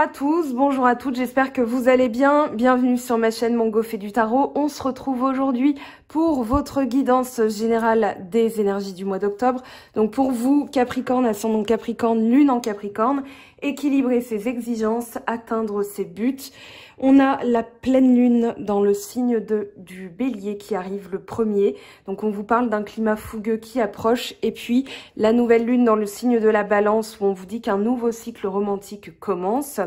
tous, bonjour à toutes, j'espère que vous allez bien. Bienvenue sur ma chaîne Mongo fait du tarot. On se retrouve aujourd'hui pour votre guidance générale des énergies du mois d'octobre. Donc pour vous, Capricorne, ascendant Capricorne, lune en Capricorne, équilibrer ses exigences, atteindre ses buts. On a la pleine lune dans le signe du Bélier qui arrive le 1er. Donc on vous parle d'un climat fougueux qui approche. Et puis la nouvelle lune dans le signe de la Balance où on vous dit qu'un nouveau cycle romantique commence.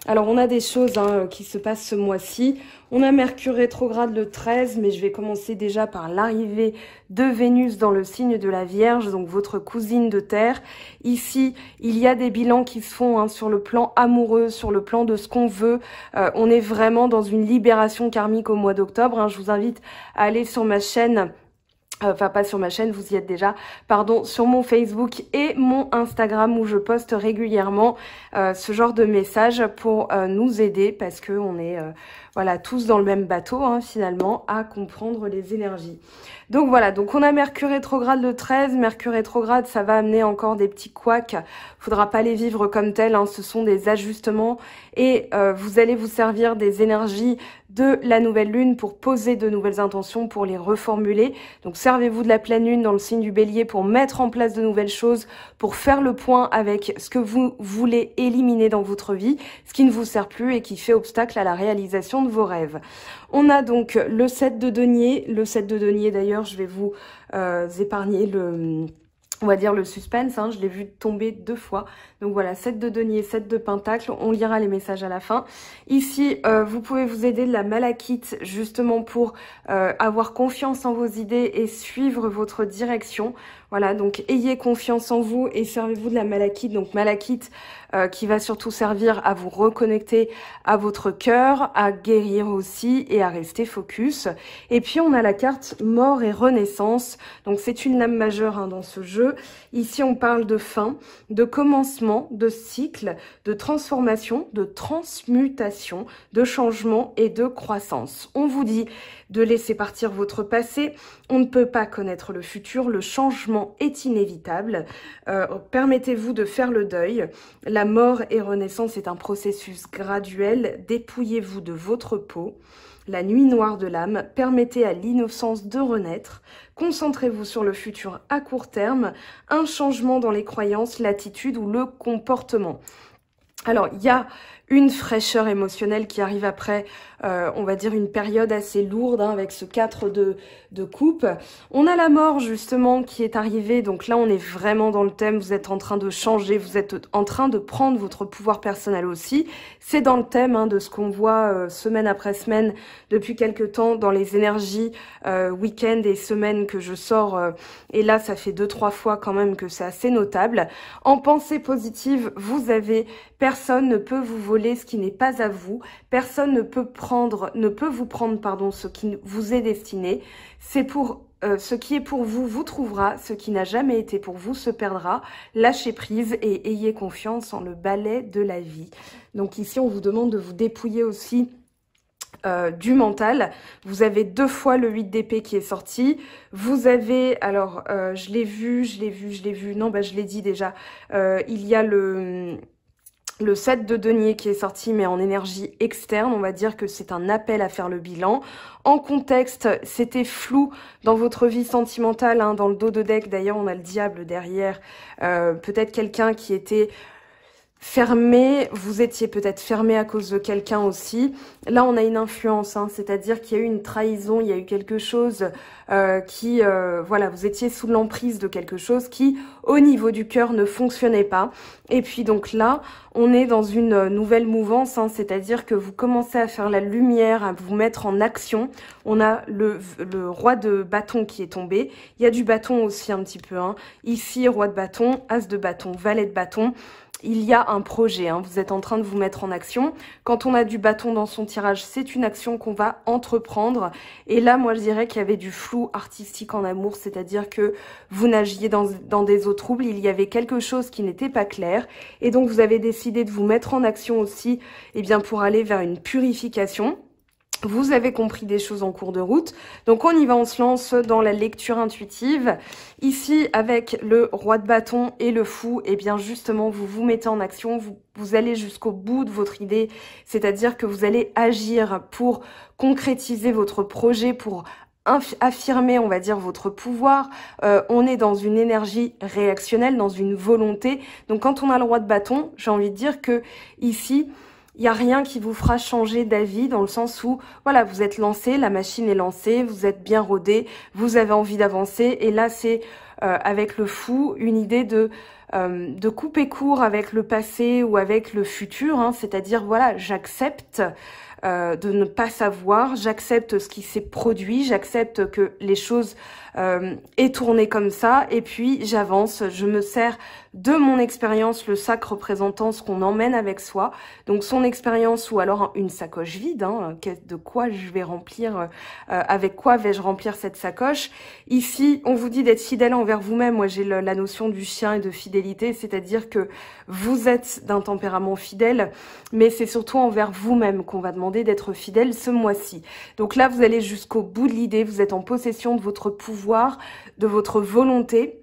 Alors on a des choses qui se passent ce mois-ci. On a Mercure rétrograde le 13, mais je vais commencer déjà par l'arrivée de Vénus dans le signe de la Vierge, donc votre cousine de terre. Ici, il y a des bilans qui se font sur le plan amoureux, sur le plan de ce qu'on veut. On est vraiment dans une libération karmique au mois d'octobre. Je vous invite à aller sur ma chaîne. Enfin, pas sur ma chaîne, vous y êtes déjà, pardon, sur mon Facebook et mon Instagram où je poste régulièrement ce genre de messages pour nous aider parce que on est voilà, tous dans le même bateau finalement à comprendre les énergies. Donc voilà, donc on a Mercure rétrograde le 13, Mercure rétrograde ça va amener encore des petits couacs, faudra pas les vivre comme tels, ce sont des ajustements et vous allez vous servir des énergies de la nouvelle lune pour poser de nouvelles intentions, pour les reformuler. Donc servez-vous de la pleine lune dans le signe du Bélier pour mettre en place de nouvelles choses, pour faire le point avec ce que vous voulez éliminer dans votre vie, ce qui ne vous sert plus et qui fait obstacle à la réalisation de vos rêves. On a donc le 7 de denier. Le 7 de denier d'ailleurs, je vais vous épargner on va dire le suspense, je l'ai vu tomber 2 fois. Donc voilà, 7 de denier, 7 de pentacle, on lira les messages à la fin. Ici, vous pouvez vous aider de la malachite justement pour avoir confiance en vos idées et suivre votre direction. Voilà, donc ayez confiance en vous et servez-vous de la malachite. Donc malachite qui va surtout servir à vous reconnecter à votre cœur, à guérir aussi et à rester focus. Et puis on a la carte mort et renaissance. Donc c'est une lame majeure dans ce jeu. Ici on parle de fin, de commencement, de cycle, de transformation, de transmutation, de changement et de croissance. On vous dit de laisser partir votre passé. On ne peut pas connaître le futur. Le changement est inévitable. Permettez-vous de faire le deuil. La mort et renaissance est un processus graduel. Dépouillez-vous de votre peau. La nuit noire de l'âme, permettez à l'innocence de renaître. Concentrez-vous sur le futur à court terme. Un changement dans les croyances, l'attitude ou le comportement. Alors, il y a une fraîcheur émotionnelle qui arrive après, on va dire, une période assez lourde avec ce 4 de coupe. On a la mort, justement, qui est arrivée. Donc là, on est vraiment dans le thème. Vous êtes en train de changer. Vous êtes en train de prendre votre pouvoir personnel aussi. C'est dans le thème de ce qu'on voit semaine après semaine depuis quelques temps dans les énergies week-end et semaines que je sors. Et là, ça fait 2-3 fois quand même que c'est assez notable. En pensée positive, vous avez... Personne ne peut vous voler ce qui n'est pas à vous. Personne ne peut vous prendre ce qui vous est destiné. C'est pour ce qui est pour vous, vous trouvera. Ce qui n'a jamais été pour vous se perdra. Lâchez prise et ayez confiance en le balai de la vie. Donc ici, on vous demande de vous dépouiller aussi du mental. Vous avez 2 fois le 8 d'épée qui est sorti. Vous avez, alors, je l'ai vu. Non, je l'ai dit déjà. Il y a le 7 de denier qui est sorti, mais en énergie externe. On va dire que c'est un appel à faire le bilan. En contexte, c'était flou dans votre vie sentimentale. Dans le dos de deck, d'ailleurs, on a le diable derrière. Peut-être quelqu'un qui était fermé, vous étiez peut-être fermé à cause de quelqu'un aussi. Là, on a une influence, c'est-à-dire qu'il y a eu une trahison, il y a eu quelque chose voilà, vous étiez sous l'emprise de quelque chose qui, au niveau du cœur, ne fonctionnait pas. Et puis donc là, on est dans une nouvelle mouvance, c'est-à-dire que vous commencez à faire la lumière, à vous mettre en action. On a le roi de bâton qui est tombé. Il y a du bâton aussi un petit peu. Ici, roi de bâton, as de bâton, valet de bâton. Il y a un projet, vous êtes en train de vous mettre en action. Quand on a du bâton dans son tirage, c'est une action qu'on va entreprendre. Et là, moi, je dirais qu'il y avait du flou artistique en amour, c'est-à-dire que vous nagiez dans des eaux troubles, il y avait quelque chose qui n'était pas clair. Et donc, vous avez décidé de vous mettre en action aussi pour aller vers une purification. Vous avez compris des choses en cours de route. Donc on y va, on se lance dans la lecture intuitive. Ici, avec le roi de bâton et le fou, eh bien justement, vous vous mettez en action, vous allez jusqu'au bout de votre idée, c'est-à-dire que vous allez agir pour concrétiser votre projet, pour affirmer, on va dire, votre pouvoir. On est dans une énergie réactionnelle, dans une volonté. Donc quand on a le roi de bâton, j'ai envie de dire que ici, il n'y a rien qui vous fera changer d'avis dans le sens où, voilà, vous êtes lancé, la machine est lancée, vous êtes bien rodé, vous avez envie d'avancer. Et là, c'est avec le fou, une idée de couper court avec le passé ou avec le futur. Hein, c'est-à-dire, voilà, j'accepte de ne pas savoir, j'accepte ce qui s'est produit, j'accepte que les choses aient tourné comme ça, et puis j'avance, je me sers de mon expérience, le sac représentant ce qu'on emmène avec soi, donc son expérience ou alors une sacoche vide, hein, de quoi je vais remplir, avec quoi vais-je remplir cette sacoche. Ici, on vous dit d'être fidèle envers vous-même. Moi, j'ai la notion du chien et de fidélité, c'est-à-dire que vous êtes d'un tempérament fidèle, mais c'est surtout envers vous-même qu'on va demander d'être fidèle ce mois-ci. Donc là, vous allez jusqu'au bout de l'idée, vous êtes en possession de votre pouvoir, de votre volonté.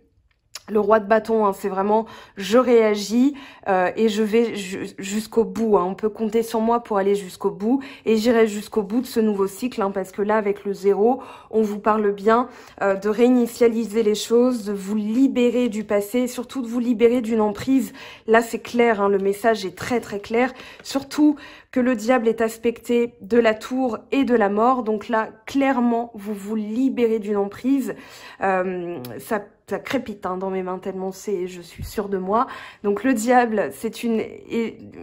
Le roi de bâton, hein, c'est vraiment je réagis et je vais jusqu'au bout. Hein. On peut compter sur moi pour aller jusqu'au bout et j'irai jusqu'au bout de ce nouveau cycle, hein, parce que là, avec le 0, on vous parle bien de réinitialiser les choses, de vous libérer du passé, surtout de vous libérer d'une emprise. Là, c'est clair, hein, le message est très très clair. Surtout que le diable est aspecté de la tour et de la mort. Donc là, clairement, vous vous libérez d'une emprise. Ça crépite, hein, dans mes mains tellement je suis sûre de moi. Donc le diable, c'est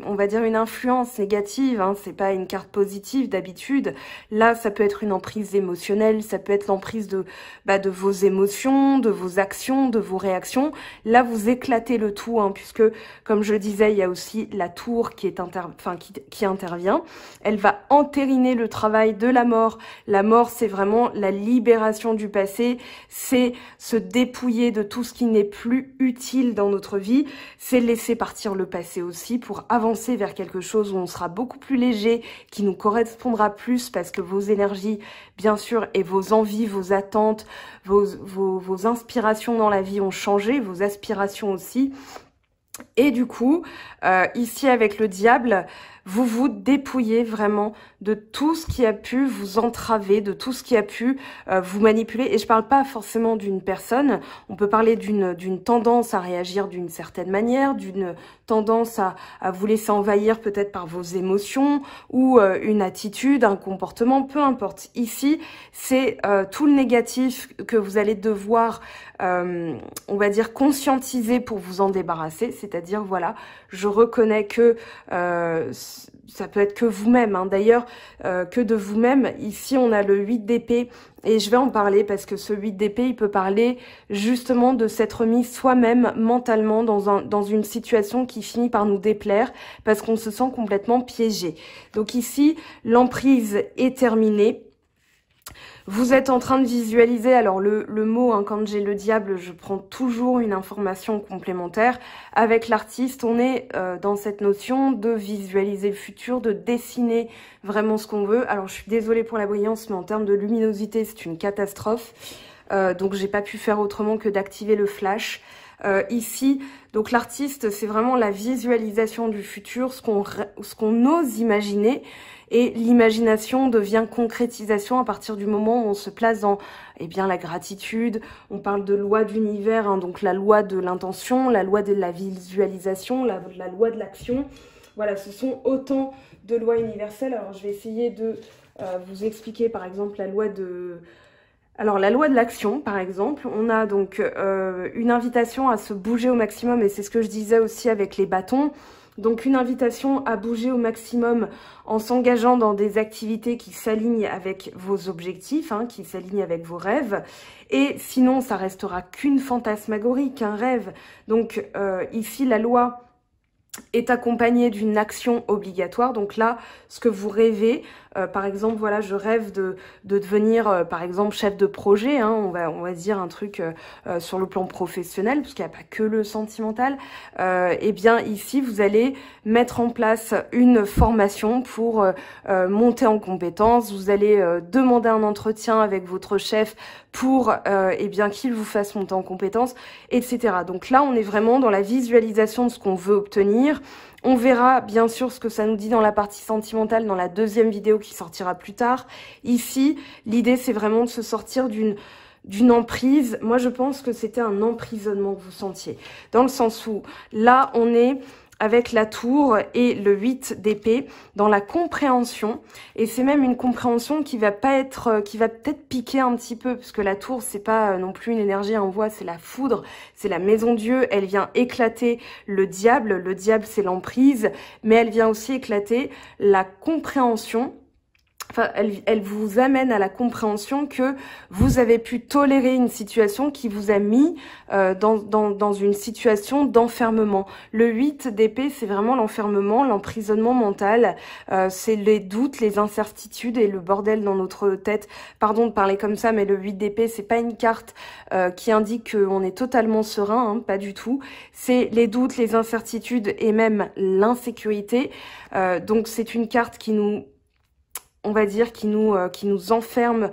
on va dire une influence négative, hein, c'est pas une carte positive d'habitude. Là, ça peut être une emprise émotionnelle, ça peut être l'emprise de vos émotions, de vos actions, de vos réactions. Là, vous éclatez le tout, hein, puisque, comme je le disais, il y a aussi la tour qui intervient. Elle va entériner le travail de la mort. La mort, c'est vraiment la libération du passé, c'est se dépouiller de tout ce qui n'est plus utile dans notre vie, c'est laisser partir le passé aussi pour avancer vers quelque chose où on sera beaucoup plus léger, qui nous correspondra plus parce que vos énergies, bien sûr, et vos envies, vos attentes, vos inspirations dans la vie ont changé, vos aspirations aussi. Et du coup, ici avec le diable, vous vous dépouillez vraiment de tout ce qui a pu vous entraver, de tout ce qui a pu vous manipuler. Et je parle pas forcément d'une personne, on peut parler d'une tendance à réagir d'une certaine manière, d'une tendance à vous laisser envahir peut-être par vos émotions ou une attitude, un comportement, peu importe. Ici, c'est tout le négatif que vous allez devoir, on va dire, conscientiser pour vous en débarrasser. C'est-à-dire, voilà, je reconnais que ça peut être que vous-même, hein. D'ailleurs, que de vous-même. Ici, on a le 8 d'épée et je vais en parler parce que ce 8 d'épée, il peut parler justement de s'être mis soi-même mentalement dans une situation qui finit par nous déplaire parce qu'on se sent complètement piégé. Donc ici, l'emprise est terminée. Vous êtes en train de visualiser, alors le mot, hein, quand j'ai le diable, je prends toujours une information complémentaire. Avec l'artiste, on est dans cette notion de visualiser le futur, de dessiner vraiment ce qu'on veut. Alors je suis désolée pour la brillance, mais en termes de luminosité, c'est une catastrophe. Donc j'ai pas pu faire autrement que d'activer le flash. Ici, donc l'artiste, c'est vraiment la visualisation du futur, ce qu'on ose imaginer. Et l'imagination devient concrétisation à partir du moment où on se place dans la gratitude. On parle de loi d'univers, hein, donc la loi de l'intention, la loi de la visualisation, la loi de l'action. Voilà, ce sont autant de lois universelles. Alors je vais essayer de vous expliquer par exemple la loi de... Alors la loi de l'action, par exemple, on a donc une invitation à se bouger au maximum, et c'est ce que je disais aussi avec les bâtons. Donc une invitation à bouger au maximum en s'engageant dans des activités qui s'alignent avec vos objectifs, hein, qui s'alignent avec vos rêves. Et sinon, ça restera qu'une fantasmagorie, qu'un rêve. Donc ici, la loi est accompagnée d'une action obligatoire. Donc là, ce que vous rêvez, par exemple, voilà, je rêve de devenir, par exemple, chef de projet, hein, on va dire un truc sur le plan professionnel, parce qu'il n'y a pas que le sentimental, et bien ici, vous allez mettre en place une formation pour monter en compétences. Vous allez demander un entretien avec votre chef pour eh bien qu'il vous fasse monter en compétences, etc. Donc là, on est vraiment dans la visualisation de ce qu'on veut obtenir. On verra bien sûr ce que ça nous dit dans la partie sentimentale dans la deuxième vidéo qui sortira plus tard. Ici, l'idée c'est vraiment de se sortir d'une emprise. Moi, je pense que c'était un emprisonnement que vous sentiez. Dans le sens où, là, on est avec la tour et le 8 d'épée dans la compréhension. Et c'est même une compréhension qui va pas être, qui va peut-être piquer un petit peu, parce que la tour, c'est pas non plus une énergie en voie, c'est la foudre, c'est la maison Dieu. Elle vient éclater le diable. Le diable, c'est l'emprise, mais elle vient aussi éclater la compréhension. Enfin, elle vous amène à la compréhension que vous avez pu tolérer une situation qui vous a mis dans une situation d'enfermement. Le 8 d'épée, c'est vraiment l'enfermement, l'emprisonnement mental. C'est les doutes, les incertitudes et le bordel dans notre tête. Pardon de parler comme ça, mais le 8 d'épée, c'est pas une carte qui indique qu'on est totalement serein, hein, pas du tout. C'est les doutes, les incertitudes et même l'insécurité. Donc, c'est une carte qui nous... on va dire, qui nous enferme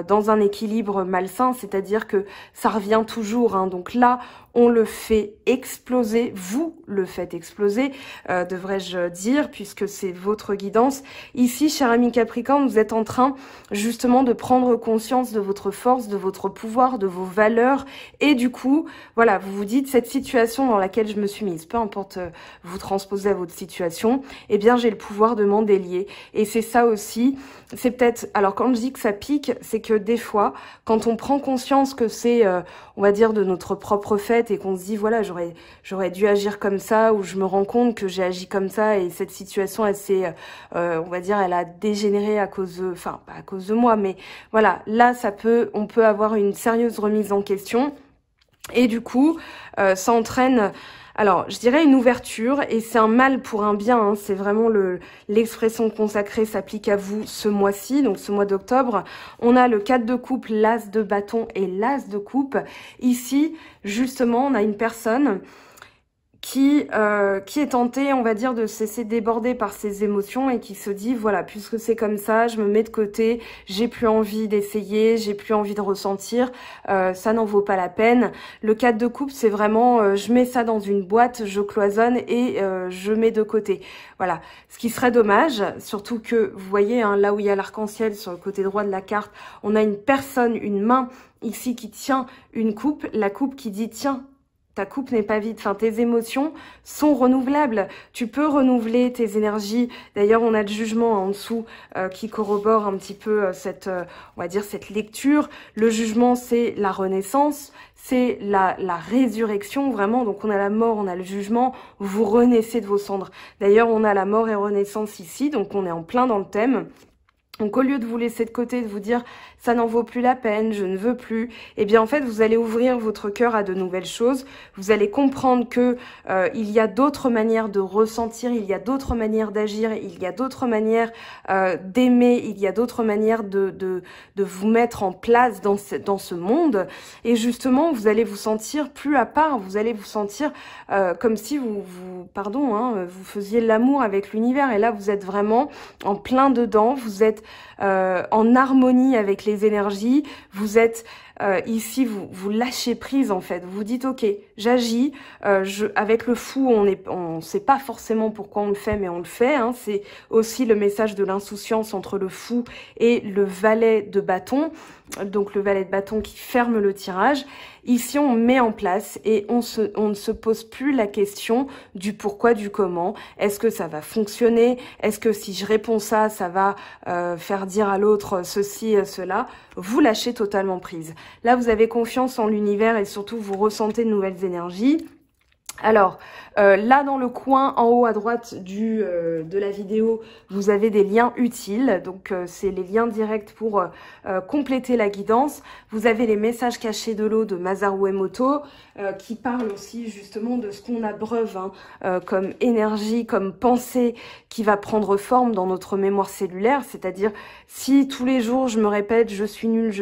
dans un équilibre malsain, c'est-à-dire que ça revient toujours, hein. Donc là, on le fait exploser, vous le faites exploser, devrais-je dire, puisque c'est votre guidance. Ici, cher ami Capricorne, vous êtes en train justement de prendre conscience de votre force, de votre pouvoir, de vos valeurs, et du coup, voilà, vous vous dites, cette situation dans laquelle je me suis mise, peu importe, vous transposez à votre situation, eh bien, j'ai le pouvoir de m'en délier. Et c'est ça aussi, c'est peut-être, alors quand je dis que ça pique, c'est que des fois, quand on prend conscience que c'est, on va dire, de notre propre fait, et qu'on se dit, voilà, j'aurais dû agir comme ça, ou je me rends compte que j'ai agi comme ça, et cette situation, elle s'est, on va dire, elle a dégénéré à cause de, enfin, pas à cause de moi, mais voilà, là, on peut avoir une sérieuse remise en question, et du coup, ça entraîne... Alors, je dirais une ouverture, et c'est un mal pour un bien, hein, c'est vraiment l'expression consacrée s'applique à vous ce mois-ci, donc ce mois d'octobre. On a le 4 de coupe, l'as de bâton et l'as de coupe. Ici, justement, on a une personne qui est tentée, on va dire, de se laisser déborder par ses émotions et qui se dit, voilà, puisque c'est comme ça, je me mets de côté, j'ai plus envie d'essayer, j'ai plus envie de ressentir, ça n'en vaut pas la peine. Le 4 de coupe, c'est vraiment, je mets ça dans une boîte, je cloisonne et je mets de côté. Voilà, ce qui serait dommage, surtout que, vous voyez, hein, là où il y a l'arc-en-ciel, sur le côté droit de la carte, on a une personne, une main ici qui tient une coupe, la coupe qui dit, tiens, ta coupe n'est pas vide, enfin tes émotions sont renouvelables. Tu peux renouveler tes énergies. D'ailleurs, on a le jugement en dessous qui corrobore un petit peu cette, on va dire, cette lecture. Le jugement, c'est la renaissance, c'est la résurrection, vraiment. Donc on a la mort, on a le jugement, vous renaissez de vos cendres. D'ailleurs, on a la mort et renaissance ici, donc on est en plein dans le thème. Donc au lieu de vous laisser de côté, de vous dire ça n'en vaut plus la peine, je ne veux plus, eh bien en fait vous allez ouvrir votre cœur à de nouvelles choses. Vous allez comprendre que il y a d'autres manières de ressentir, il y a d'autres manières d'agir, il y a d'autres manières d'aimer, il y a d'autres manières de vous mettre en place dans ce monde. Et justement vous allez vous sentir plus à part, vous allez vous sentir comme si vous faisiez l'amour avec l'univers. Et là vous êtes vraiment en plein dedans, vous êtes en harmonie avec les énergies, vous êtes ici, vous lâchez prise en fait, vous dites ok, j'agis, avec le fou, on sait pas forcément pourquoi on le fait, mais on le fait, hein. C'est aussi le message de l'insouciance entre le fou et le valet de bâton, donc le valet de bâton qui ferme le tirage. Ici, on met en place et on ne se pose plus la question du pourquoi, du comment. Est-ce que ça va fonctionner? Est-ce que si je réponds ça, ça va faire dire à l'autre ceci, cela? Vous lâchez totalement prise. Là, vous avez confiance en l'univers et surtout, vous ressentez de nouvelles énergies. Alors, là dans le coin en haut à droite de la vidéo, vous avez des liens utiles. Donc, c'est les liens directs pour compléter la guidance. Vous avez les messages cachés de l'eau de Masaru Emoto qui parlent aussi justement de ce qu'on abreuve comme énergie, comme pensée qui va prendre forme dans notre mémoire cellulaire. C'est-à-dire, si tous les jours je me répète « je suis nulle »,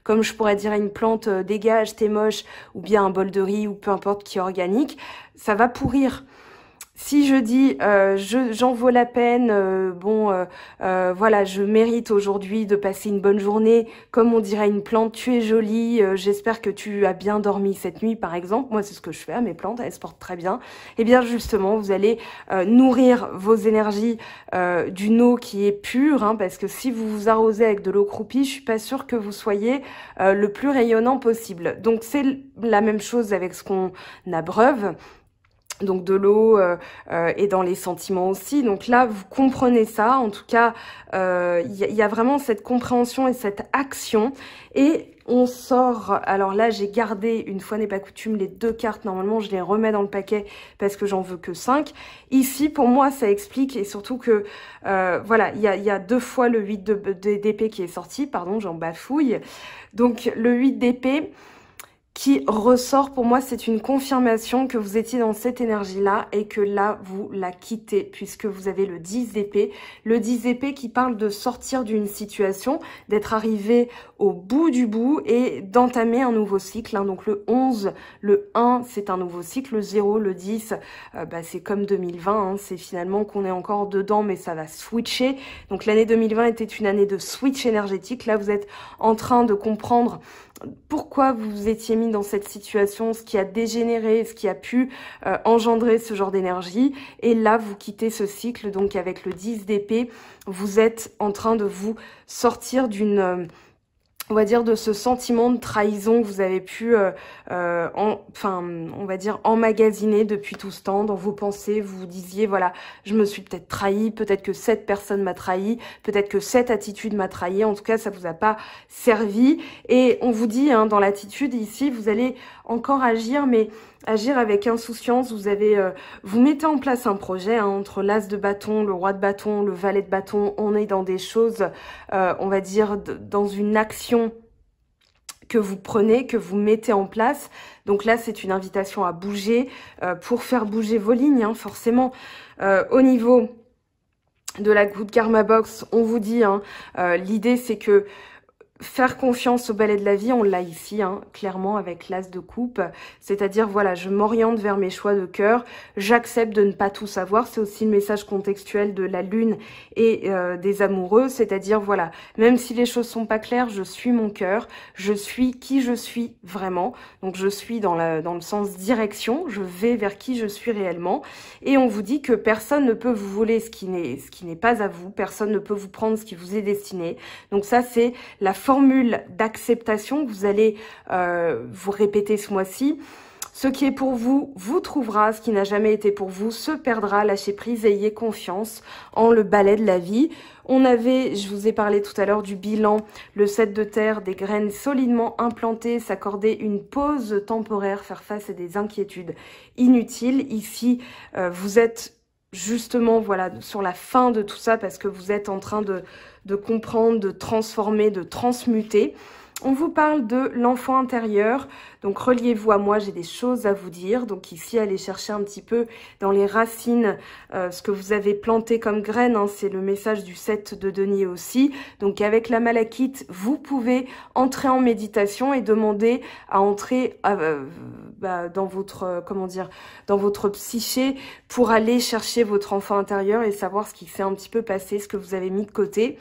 comme je pourrais dire à une plante « dégage, t'es moche » ou bien un bol de riz ou peu importe qui est organique, ça va pourrir. Si je dis j'en vaux la peine, voilà, je mérite aujourd'hui de passer une bonne journée, comme on dirait à une plante, tu es jolie, j'espère que tu as bien dormi cette nuit par exemple, moi c'est ce que je fais à mes plantes, elles se portent très bien, et bien justement vous allez nourrir vos énergies d'une eau qui est pure, parce que si vous vous arrosez avec de l'eau croupie, je suis pas sûre que vous soyez le plus rayonnant possible. Donc c'est la même chose avec ce qu'on abreuve, donc de l'eau et dans les sentiments aussi. Donc là, vous comprenez ça. En tout cas, y a vraiment cette compréhension et cette action. Et on sort... Alors là, j'ai gardé, une fois n'est pas coutume, les 2 cartes. Normalement, je les remets dans le paquet parce que j'en veux que 5. Ici, pour moi, ça explique, et surtout que, voilà, il y a 2 fois le 8 d'épée qui est sorti. Pardon, j'en bafouille. Donc, le 8 d'épée... qui ressort pour moi, c'est une confirmation que vous étiez dans cette énergie-là et que là, vous la quittez puisque vous avez le 10 d'épée. Le 10 d'épée qui parle de sortir d'une situation, d'être arrivé au bout du bout et d'entamer un nouveau cycle. Donc le 11, le 1, c'est un nouveau cycle. Le 0, le 10, c'est comme 2020. C'est finalement qu'on est encore dedans, mais ça va switcher. Donc l'année 2020 était une année de switch énergétique. Là, vous êtes en train de comprendre pourquoi vous vous étiez mis dans cette situation, ce qui a dégénéré, ce qui a pu engendrer ce genre d'énergie. Et là, vous quittez ce cycle, donc avec le 10 d'épée, vous êtes en train de vous sortir d'une... on va dire de ce sentiment de trahison que vous avez pu, on va dire, emmagasiner depuis tout ce temps dans vos pensées. Vous vous disiez, voilà, je me suis peut-être trahi, peut-être que cette personne m'a trahi, peut-être que cette attitude m'a trahi. En tout cas, ça vous a pas servi. Et on vous dit, dans l'attitude ici, vous allez encore agir, mais agir avec insouciance. Vous mettez en place un projet entre l'as de bâton, le roi de bâton, le valet de bâton. On est dans des choses, on va dire, dans une action que vous prenez, que vous mettez en place. Donc là, c'est une invitation à bouger pour faire bouger vos lignes, forcément. Au niveau de la Good Karma Box, on vous dit, l'idée c'est que faire confiance au balai de la vie, on l'a ici, clairement, avec l'as de coupe. C'est-à-dire, voilà, je m'oriente vers mes choix de cœur. J'accepte de ne pas tout savoir. C'est aussi le message contextuel de la lune et des amoureux. C'est-à-dire, voilà, même si les choses sont pas claires, je suis mon cœur. Je suis qui je suis vraiment. Donc, je suis dans le sens direction. Je vais vers qui je suis réellement. Et on vous dit que personne ne peut vous voler ce qui n'est pas à vous. Personne ne peut vous prendre ce qui vous est destiné. Donc, ça, c'est la formule d'acceptation que vous allez vous répéter ce mois-ci. Ce qui est pour vous, vous trouvera. Ce qui n'a jamais été pour vous, se perdra. Lâchez prise, ayez confiance en le balai de la vie. On avait, je vous ai parlé tout à l'heure du bilan, le 7 de terre, des graines solidement implantées, s'accorder une pause temporaire, faire face à des inquiétudes inutiles. Ici, vous êtes justement, voilà, sur la fin de tout ça parce que vous êtes en train de comprendre, de transformer, de transmuter. On vous parle de l'enfant intérieur, donc reliez-vous à moi, j'ai des choses à vous dire. Donc ici, allez chercher un petit peu dans les racines ce que vous avez planté comme graines, c'est le message du 7 de denier aussi. Donc avec la malachite, vous pouvez entrer en méditation et demander à entrer dans votre, dans votre psyché pour aller chercher votre enfant intérieur et savoir ce qui s'est un petit peu passé, ce que vous avez mis de côté.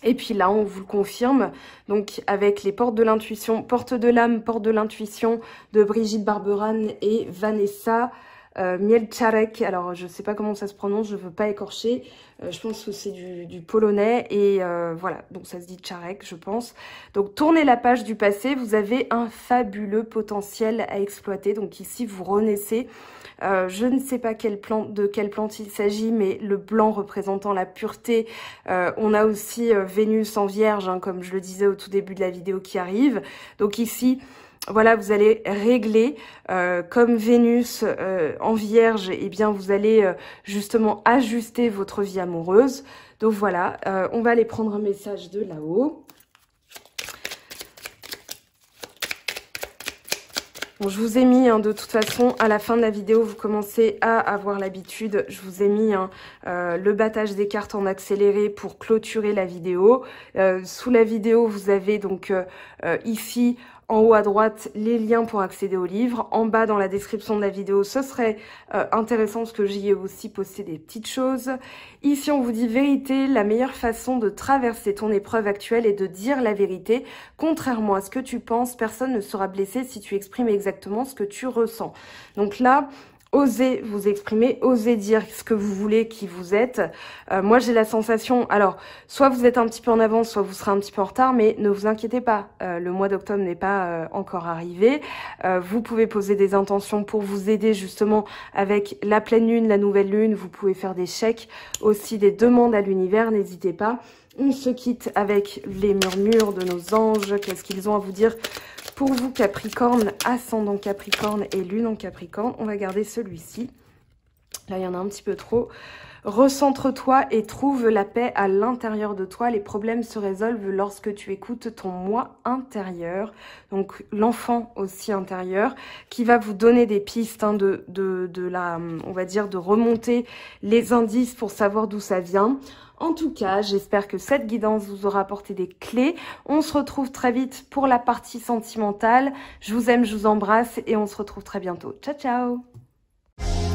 Et puis là, on vous le confirme, donc avec les portes de l'intuition, porte de l'âme, porte de l'intuition de Brigitte Barberan et Vanessa Mielczarek. Alors, je sais pas comment ça se prononce, je veux pas écorcher. Je pense que c'est du polonais et voilà, donc ça se dit Czarek, je pense. Donc, tournez la page du passé, vous avez un fabuleux potentiel à exploiter. Donc ici, vous renaissez. Je ne sais pas de quelle plante il s'agit, mais le blanc représentant la pureté. On a aussi Vénus en Vierge, comme je le disais au tout début de la vidéo qui arrive. Donc ici, voilà, vous allez régler, comme Vénus en Vierge, eh bien vous allez justement ajuster votre vie amoureuse. Donc voilà, on va aller prendre un message de là-haut. Bon, je vous ai mis, de toute façon, à la fin de la vidéo, vous commencez à avoir l'habitude. Je vous ai mis le battage des cartes en accéléré pour clôturer la vidéo. Sous la vidéo, vous avez donc ici, en haut à droite, les liens pour accéder au livre. En bas, dans la description de la vidéo, ce serait intéressant parce que j'y ai aussi posté des petites choses. Ici, on vous dit vérité, la meilleure façon de traverser ton épreuve actuelle est de dire la vérité. Contrairement à ce que tu penses, personne ne sera blessé si tu exprimes exactement ce que tu ressens. Donc là, osez vous exprimer, osez dire ce que vous voulez, qui vous êtes. Moi, j'ai la sensation, alors, soit vous êtes un petit peu en avance, soit vous serez un petit peu en retard, mais ne vous inquiétez pas, le mois d'octobre n'est pas encore arrivé. Vous pouvez poser des intentions pour vous aider justement avec la pleine lune, la nouvelle lune. Vous pouvez faire des chèques, aussi des demandes à l'univers, n'hésitez pas. On se quitte avec les murmures de nos anges. Qu'est-ce qu'ils ont à vous dire pour vous, Capricorne, ascendant Capricorne et lune en Capricorne? On va garder celui-ci. Là, il y en a un petit peu trop. Recentre-toi et trouve la paix à l'intérieur de toi. Les problèmes se résolvent lorsque tu écoutes ton moi intérieur. Donc, l'enfant aussi intérieur qui va vous donner des pistes on va dire, de remonter les indices pour savoir d'où ça vient. En tout cas, j'espère que cette guidance vous aura apporté des clés. On se retrouve très vite pour la partie sentimentale. Je vous aime, je vous embrasse et on se retrouve très bientôt. Ciao, ciao!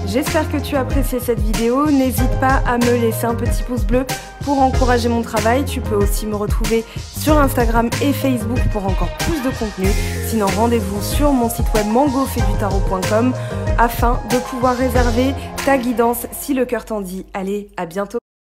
J'espère que tu as apprécié cette vidéo. N'hésite pas à me laisser un petit pouce bleu pour encourager mon travail. Tu peux aussi me retrouver sur Instagram et Facebook pour encore plus de contenu. Sinon, rendez-vous sur mon site web mangofaidutarot.com afin de pouvoir réserver ta guidance si le cœur t'en dit. Allez, à bientôt!